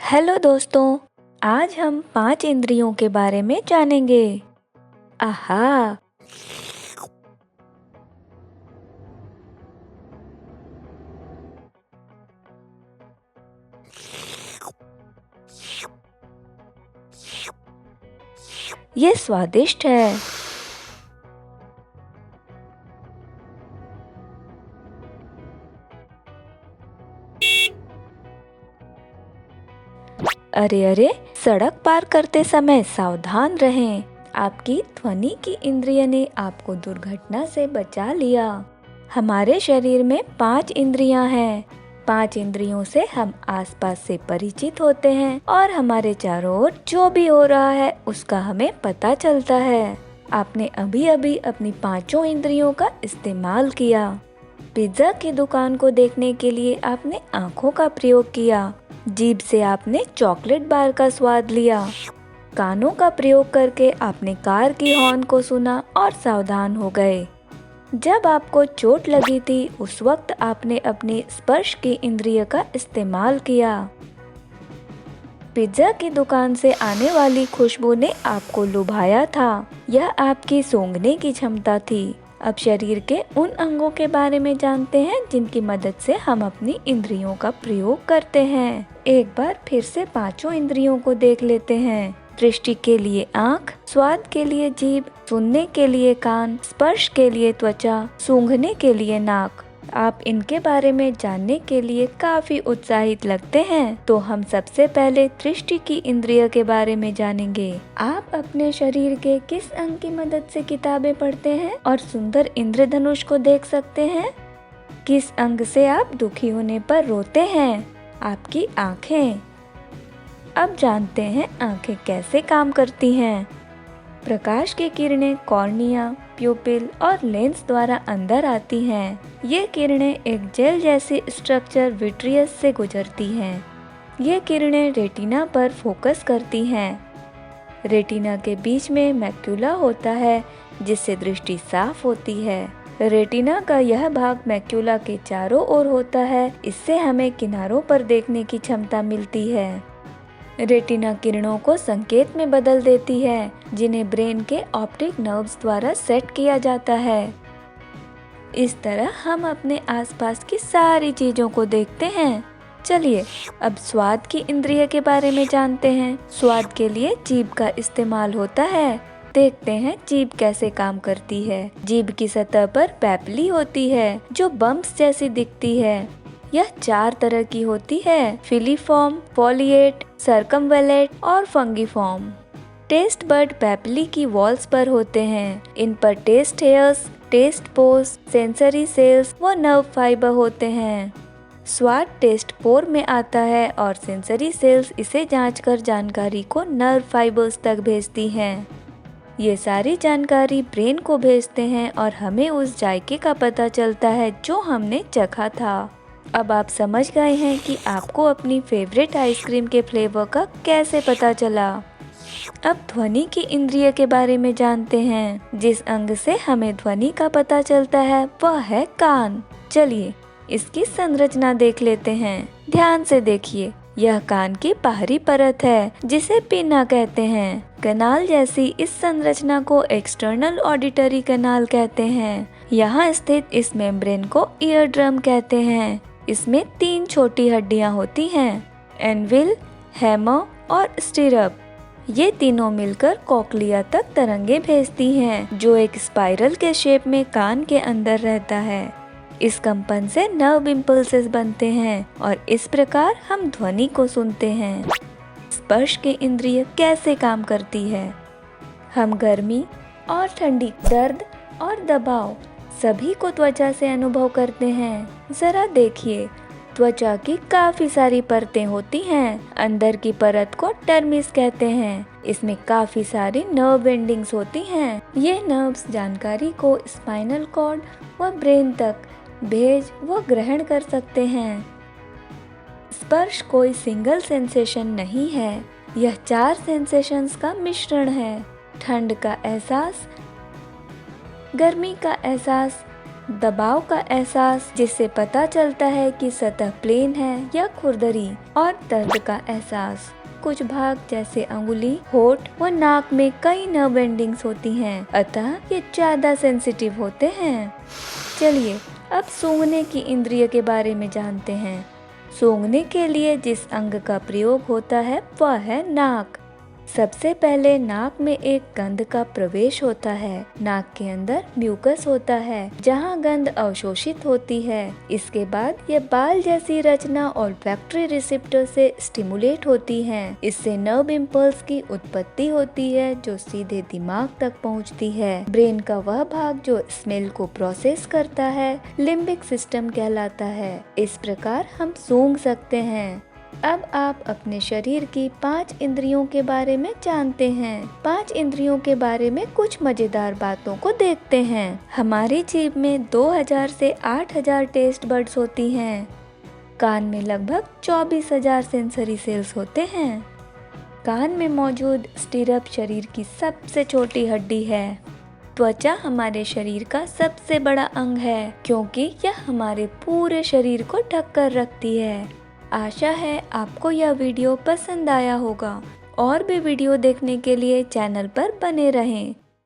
Hello दोस्तों, आज हम 5 इंद्रियों के बारे में जानेंगे। आहा, ये स्वादिष्ट है। अरे अरे, सड़क पार करते समय सावधान रहें। आपकी ध्वनि की इंद्रिय ने आपको दुर्घटना से बचा लिया। हमारे शरीर में 5 इंद्रियां हैं। 5 इंद्रियों से हम आसपास से परिचित होते हैं और हमारे चारों ओर जो भी हो रहा है उसका हमें पता चलता है। आपने अभी अभी अपनी 5 इंद्रियों का इस्तेमाल किया। पिज्जा की दुकान को देखने के लिए आपने आँखों का प्रयोग किया। जीभ से आपने चॉकलेट बार का स्वाद लिया। कानों का प्रयोग करके आपने कार की हॉर्न को सुना और सावधान हो गए। जब आपको चोट लगी थी उस वक्त आपने अपने स्पर्श की इंद्रिय का इस्तेमाल किया। पिज्जा की दुकान से आने वाली खुशबू ने आपको लुभाया था। यह आपकी सूंघने की क्षमता थी। अब शरीर के उन अंगों के बारे में जानते हैं जिनकी मदद से हम अपनी इंद्रियों का प्रयोग करते हैं। एक बार फिर से 5 इंद्रियों को देख लेते हैं। दृष्टि के लिए आँख, स्वाद के लिए जीभ, सुनने के लिए कान, स्पर्श के लिए त्वचा, सूंघने के लिए नाक। आप इनके बारे में जानने के लिए काफी उत्साहित लगते हैं, तो हम सबसे पहले दृष्टि की इंद्रिय के बारे में जानेंगे। आप अपने शरीर के किस अंग की मदद से किताबें पढ़ते हैं और सुंदर इंद्रधनुष को देख सकते हैं? किस अंग से आप दुखी होने पर रोते हैं? आपकी आँखें। अब जानते हैं आँखें कैसे काम करती हैं। प्रकाश की किरणें कॉर्निया, प्यूपिल और लेंस द्वारा अंदर आती हैं। ये किरणें एक जेल जैसी स्ट्रक्चर विट्रियस से गुजरती हैं। ये किरणें रेटिना पर फोकस करती हैं। रेटिना के बीच में मैक्यूला होता है जिससे दृष्टि साफ होती है। रेटिना का यह भाग मैक्यूला के चारों ओर होता है, इससे हमें किनारों पर देखने की क्षमता मिलती है। रेटिना किरणों को संकेत में बदल देती है जिन्हें ब्रेन के ऑप्टिक नर्व्स द्वारा सेट किया जाता है। इस तरह हम अपने आसपास की सारी चीजों को देखते हैं। चलिए अब स्वाद की इंद्रिय के बारे में जानते हैं। स्वाद के लिए जीभ का इस्तेमाल होता है। देखते हैं जीभ कैसे काम करती है। जीभ की सतह पर पैपली होती है जो बम्प्स जैसी दिखती है। यह 4 तरह की होती है, फिलीफॉर्म, फोलिएट, सर्कमवेलेट और फंगीफॉर्म। टेस्ट बड पैपली की वॉल्स पर होते हैं। इन पर test hairs, test pores, sensory cells व नर्व फाइबर होते हैं। स्वाद टेस्ट पोर में आता है और सेंसरी सेल्स इसे जांचकर जानकारी को नर्व फाइबर्स तक भेजती हैं। ये सारी जानकारी ब्रेन को भेजते हैं और हमें उस जायके का पता चलता है जो हमने चखा था। अब आप समझ गए हैं कि आपको अपनी फेवरेट आइसक्रीम के फ्लेवर का कैसे पता चला। अब ध्वनि की इंद्रिय के बारे में जानते हैं। जिस अंग से हमें ध्वनि का पता चलता है वह है कान। चलिए इसकी संरचना देख लेते हैं। ध्यान से देखिए, यह कान की बाहरी परत है जिसे पिना कहते हैं। कनाल जैसी इस संरचना को एक्सटर्नल ऑडिटरी कनाल कहते हैं। यहाँ स्थित इस मेम्ब्रेन को ईयर ड्रम कहते हैं। इसमें 3 छोटी हड्डियां होती हैं, एनविल, हैमर और स्टिरअप। ये तीनों मिलकर कॉक्लिया तक तरंगे भेजती हैं, जो एक स्पाइरल के शेप में कान के अंदर रहता है। इस कंपन से नर्व इम्पल्सेस बनते हैं और इस प्रकार हम ध्वनि को सुनते हैं। स्पर्श की इंद्रिय कैसे काम करती है? हम गर्मी और ठंडी, दर्द और दबाव सभी को त्वचा से अनुभव करते हैं। जरा देखिए, त्वचा की काफी सारी परतें होती हैं। अंदर की परत को डर्मिस कहते हैं। इसमें काफी सारी नर्व एंडिंग्स होती हैं। ये नर्व्स जानकारी को स्पाइनल कॉर्ड व ब्रेन तक भेज व ग्रहण कर सकते हैं। स्पर्श कोई सिंगल सेंसेशन नहीं है, यह 4 सेंसेशंस का मिश्रण है। ठंड का एहसास, गर्मी का एहसास, दबाव का एहसास, जिससे पता चलता है कि सतह प्लेन है या खुरदरी, और दर्द का एहसास। कुछ भाग जैसे अंगुली, होठ व नाक में कई नर्व एंडिंग्स होती हैं, अतः ये ज्यादा सेंसिटिव होते हैं। चलिए अब सूंघने की इंद्रिय के बारे में जानते हैं। सूंघने के लिए जिस अंग का प्रयोग होता है वह है नाक। सबसे पहले नाक में एक गंध का प्रवेश होता है। नाक के अंदर म्यूकस होता है जहां गंध अवशोषित होती है। इसके बाद ये बाल जैसी रचना और फैक्ट्री रिसेप्टर से स्टिमुलेट होती हैं। इससे नर्व इम्पल्स की उत्पत्ति होती है जो सीधे दिमाग तक पहुंचती है। ब्रेन का वह भाग जो स्मेल को प्रोसेस करता है लिम्बिक सिस्टम कहलाता है। इस प्रकार हम सूंघ सकते हैं। अब आप अपने शरीर की 5 इंद्रियों के बारे में जानते हैं। 5 इंद्रियों के बारे में कुछ मजेदार बातों को देखते हैं। हमारी जीभ में 2000 से 8000 टेस्ट बड्स होती हैं। कान में लगभग 24,000 सेंसरी सेल्स होते हैं। कान में मौजूद स्टिरप शरीर की सबसे छोटी हड्डी है। त्वचा हमारे शरीर का सबसे बड़ा अंग है क्योंकि यह हमारे पूरे शरीर को ढक कर रखती है। आशा है आपको यह वीडियो पसंद आया होगा। और भी वीडियो देखने के लिए चैनल पर बने रहें।